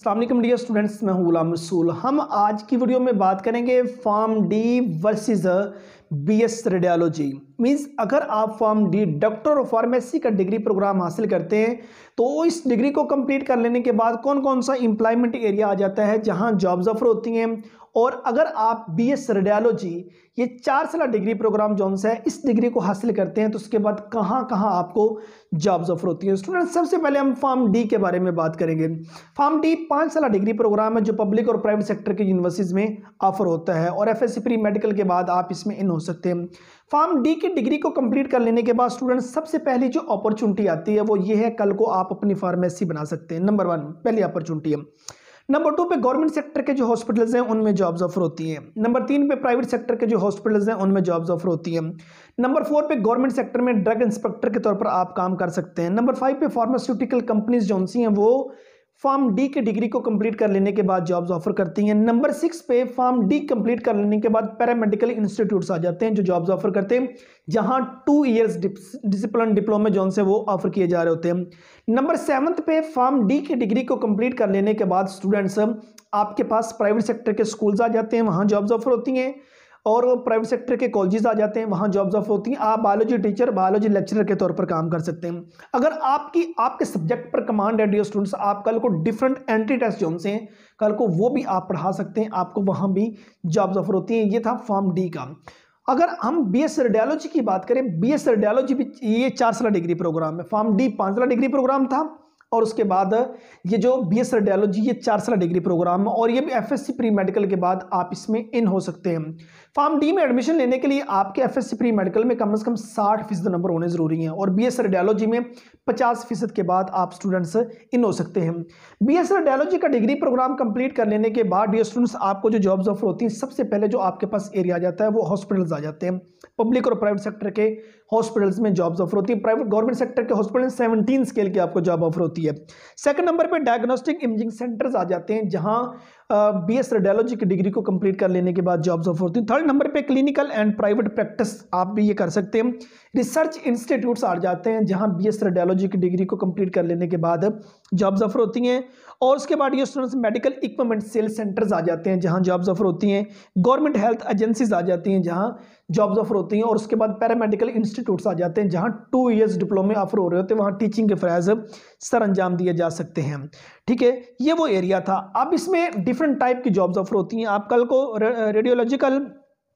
अस्सलाम वालेकुम dear students, मैं हूं गुलाम रसूल। हम आज की वीडियो में बात करेंगे Pharm D versus BS radiology. Means अगर आप Pharm D doctor of pharmacy का डिग्री प्रोग्राम हासिल करते हैं तो इस डिग्री को कंप्लीट कर लेने के बाद कौन कौन सा एम्प्लॉयमेंट एरिया आ जाता है जहां जॉब्स ऑफर होती हैं। और अगर आप बीएस रेडियोलॉजी ये 4 साल डिग्री प्रोग्राम जो है इस डिग्री को हासिल करते हैं तो उसके बाद कहां कहां आपको जॉब्स ऑफर होती है। स्टूडेंट्स, सबसे पहले हम फॉर्म डी के बारे में बात करेंगे। फॉर्म डी 5 साल डिग्री प्रोग्राम है जो पब्लिक और प्राइवेट सेक्टर की यूनिवर्सिटीज में ऑफर होता है और एफएससी प्री मेडिकल के बाद आप इसमें इन हो सकते हैं। फॉर्म डी की डिग्री को कंप्लीट कर लेने के बाद स्टूडेंट्स सबसे पहली जो अपॉर्चुनिटी आती है वो ये है, कल को आप अपनी फार्मेसी बना सकते हैं। नंबर 1 पहली अपॉर्चुनिटी है। नंबर 2 पे गवर्नमेंट सेक्टर के जो हॉस्पिटल्स हैं उनमें जॉब्स ऑफर होती हैं। नंबर 3 पे प्राइवेट सेक्टर के जो हॉस्पिटल्स हैं उनमें जॉब्स ऑफर होती हैं। नंबर 4 पे गवर्नमेंट सेक्टर में ड्रग इंस्पेक्टर के तौर पर आप काम कर सकते हैं। नंबर 5 पे फार्मास्यूटिकल कंपनीज जो हैं वो फॉर्म डी की डिग्री को कंप्लीट कर लेने के बाद जॉब्स ऑफर करती हैं। नंबर 6 पे फॉर्म डी कंप्लीट कर लेने के बाद पैरामेडिकल इंस्टीट्यूट्स आ जाते हैं जो जॉब्स ऑफर करते हैं, जहां 2 इयर्स डिसिप्लिन डिप्लोमा जो से वो ऑफर किए जा रहे होते हैं। नंबर 7 पे फॉर्म डी की डिग्री को कंप्लीट कर लेने के बाद स्टूडेंट्स आपके पास प्राइवेट सेक्टर के स्कूल्स आ जाते हैं, वहां जॉब्स ऑफर होती हैं, और प्राइवेट सेक्टर के कॉलेजेस आ जाते हैं, वहां जॉब्स ऑफर होती हैं। आप बायोलॉजी टीचर, बायोलॉजी लेक्चरर के तौर पर काम कर सकते हैं। अगर आपके सब्जेक्ट पर कमांड है डियर स्टूडेंट्स, आप कल को डिफरेंट एंट्री टेस्ट जो से कल को वो भी आप पढ़ा सकते हैं, आपको वहां भी जॉब्स ऑफर होती हैं। ये था फॉर्म डी का। अगर हम बीएस रेडियोलॉजी की बात करें, बीएस रेडियोलॉजी भी ये 4 साल डिग्री प्रोग्राम है। फॉर्म डी 5 साल डिग्री प्रोग्राम था और उसके बाद ये जो बीएस रेडियोलॉजी ये 4 साल डिग्री प्रोग्राम है और ये भी एफएससी प्री मेडिकल के बाद आप इसमें इन हो सकते हैं। फॉर्म डी में एडमिशन लेने के लिए आपके एफएससी प्री मेडिकल में कम से कम 60% नंबर होने जरूरी हैं और बीएस रेडियोलॉजी में 50% के बाद आप स्टूडेंट्स इन हो सकते हैं। बीएस रेडियोलॉजी का डिग्री प्रोग्राम कंप्लीट कर लेने के बाद डियर स्टूडेंट्स आपको जो जॉब्स ऑफर होती हैं, सबसे पहले जो आपके पास एरिया आ जाता है वो हॉस्पिटल्स आ जाते हैं। पब्लिक और प्राइवेट सेक्टर के हॉस्पिटल्स में जॉब्स ऑफर होती है। प्राइवेट गवर्नमेंट सेक्टर के हॉस्पिटल 17 स्केल की आपको जॉब ऑफर होती है। सेकंड नंबर पे डायग्नोस्टिक इमेजिंग सेंटर्स आ जाते हैं जहां बीएस रेडियोलॉजी की डिग्री को कंप्लीट कर लेने के बाद जॉब्स ऑफर होती हैं। थर्ड नंबर पे क्लिनिकल एंड प्राइवेट प्रैक्टिस आप भी ये कर सकते हैं। रिसर्च इंस्टीट्यूट्स आ जाते हैं जहां बीएस रेडियोलॉजी की डिग्री को कंप्लीट कर लेने के बाद जॉब्स ऑफर होती हैं। और उसके बाद ये students medical equipment sale centres आ जाते हैं जहां जॉब्स ऑफर होती हैं। गवर्नमेंट हेल्थ एजेंसीज आ जाती हैं जहां जॉब्स ऑफर होती हैं। और उसके बाद पैरामेडिकल इंस्टीट्यूट्स आ जाते हैं जहां 2 इयर्स डिप्लोमे ऑफर हो रहे होते हैं, वहां टीचिंग के फ़राइज़ सर अंजाम दिए जा सकते हैं। ठीक है, ये वो एरिया था। अब इसमें डिफरेंट टाइप की जॉब्स ऑफर होती हैं। आप कल को रेडियोलॉजिकल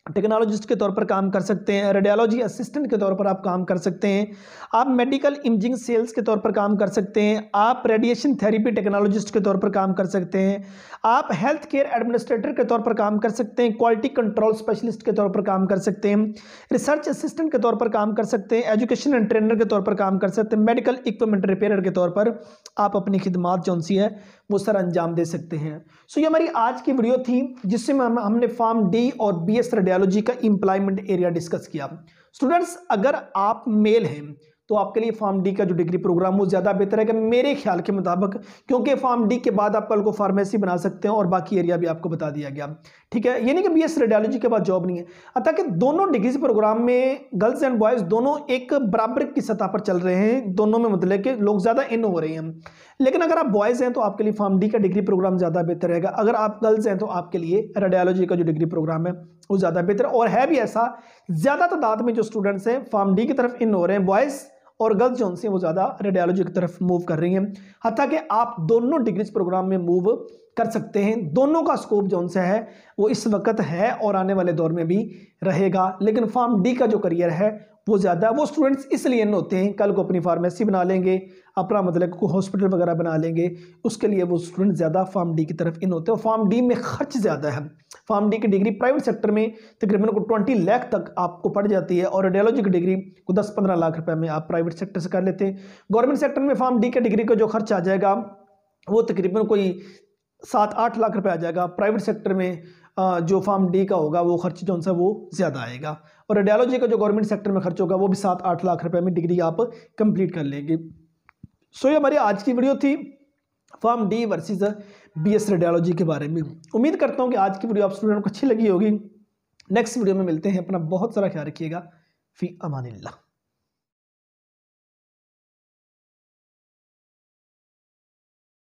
टेक्नोलॉजिस्ट के तौर पर काम कर सकते हैं, रेडियोलॉजी असिस्टेंट के तौर पर आप काम कर सकते हैं, आप मेडिकल इमेजिंग सेल्स के तौर पर काम कर सकते हैं, आप रेडिएशन थेरेपी टेक्नोलॉजिस्ट के तौर पर काम कर सकते हैं, आप हेल्थ केयर एडमिनिस्ट्रेटर के तौर पर काम कर सकते हैं, क्वालिटी कंट्रोल स्पेशलिस्ट के तौर पर काम कर सकते हैं, रिसर्च असिस्टेंट के तौर पर काम कर सकते हैं, एजुकेशन एंड ट्रेनर के तौर पर काम कर सकते हैं, मेडिकल इक्विपमेंट रिपेयर के तौर पर आप अपनी खिदमात जो सी है वो सर अंजाम दे सकते हैं। सो ये हमारी आज की वीडियो थी जिसमें हमने फॉर्म डी और बीएस रेडियोलॉजी का एम्प्लॉयमेंट एरिया डिस्कस किया। स्टूडेंट्स, अगर आप मेल हैं तो आपके लिए फॉर्म डी का जो डिग्री प्रोग्राम वो ज़्यादा बेहतर है कि मेरे ख्याल के मुताबिक, क्योंकि फॉर्म डी के बाद आप कल को फार्मेसी बना सकते हैं और बाकी एरिया भी आपको बता दिया गया। ठीक है, ये नहीं कि बीएस रेडियोलॉजी के बाद जॉब नहीं है। अतः कि दोनों डिग्रीज प्रोग्राम में गर्ल्स एंड बॉयज़ दोनों एक बराबर की सतह पर चल रहे हैं, दोनों में मतलब कि लोग ज़्यादा इन हो रहे हैं। लेकिन अगर आप बॉयज़ हैं तो आपके लिए फॉर्म डी का डिग्री प्रोग्राम ज़्यादा बेहतर रहेगा। अगर आप गर्ल्स हैं तो आपके लिए रेडियोलॉजी का जो डिग्री प्रोग्राम है वो ज़्यादा बेहतर और है भी ऐसा। ज़्यादा तादाद में जो स्टूडेंट्स हैं फॉर्म डी की तरफ इन हो रहे हैं, बॉयज़ और गर्ल्स जो से वो ज़्यादा रेडियोलॉजी की तरफ मूव कर रही हैं। हत्ता कि आप दोनों डिग्रीज प्रोग्राम में मूव कर सकते हैं। दोनों का स्कोप जो से है वो इस वक्त है और आने वाले दौर में भी रहेगा। लेकिन फॉर्म डी का जो करियर है वो ज़्यादा, वो स्टूडेंट्स इसलिए इन होते हैं कल को अपनी फार्मेसी बना लेंगे, अपना मतलब को हॉस्पिटल वगैरह बना लेंगे, उसके लिए वो स्टूडेंट ज़्यादा फॉर्म डी की तरफ इन होते हैं। फॉर्म डी में खर्च ज़्यादा है। फॉर्म डी की डिग्री प्राइवेट सेक्टर में तकरीबन को 20 लाख तक आपको पड़ जाती है और रेडियोलॉजी की डिग्री को 10-15 लाख रुपए में आप प्राइवेट सेक्टर से कर लेते हैं। गवर्नमेंट सेक्टर में फॉर्म डी की डिग्री का जो खर्च आ जाएगा वो तकरीबन कोई 7-8 लाख रुपए आ जाएगा। प्राइवेट सेक्टर में जो फॉर्म डी का होगा वो खर्च जो है वो ज़्यादा आएगा और रेडियोलॉजी का जो गवर्नमेंट सेक्टर में खर्च होगा वो भी 7-8 लाख रुपए में डिग्री आप कंप्लीट कर लेंगे। सो ये हमारी आज की वीडियो थी Pharm D versus BS radiology के बारे में। उम्मीद करता हूँ कि आज की वीडियो आप स्टूडेंट को अच्छी लगी होगी। नेक्स्ट वीडियो में मिलते हैं। अपना बहुत सारा ख्याल रखिएगा। फी अमानिल्लाह।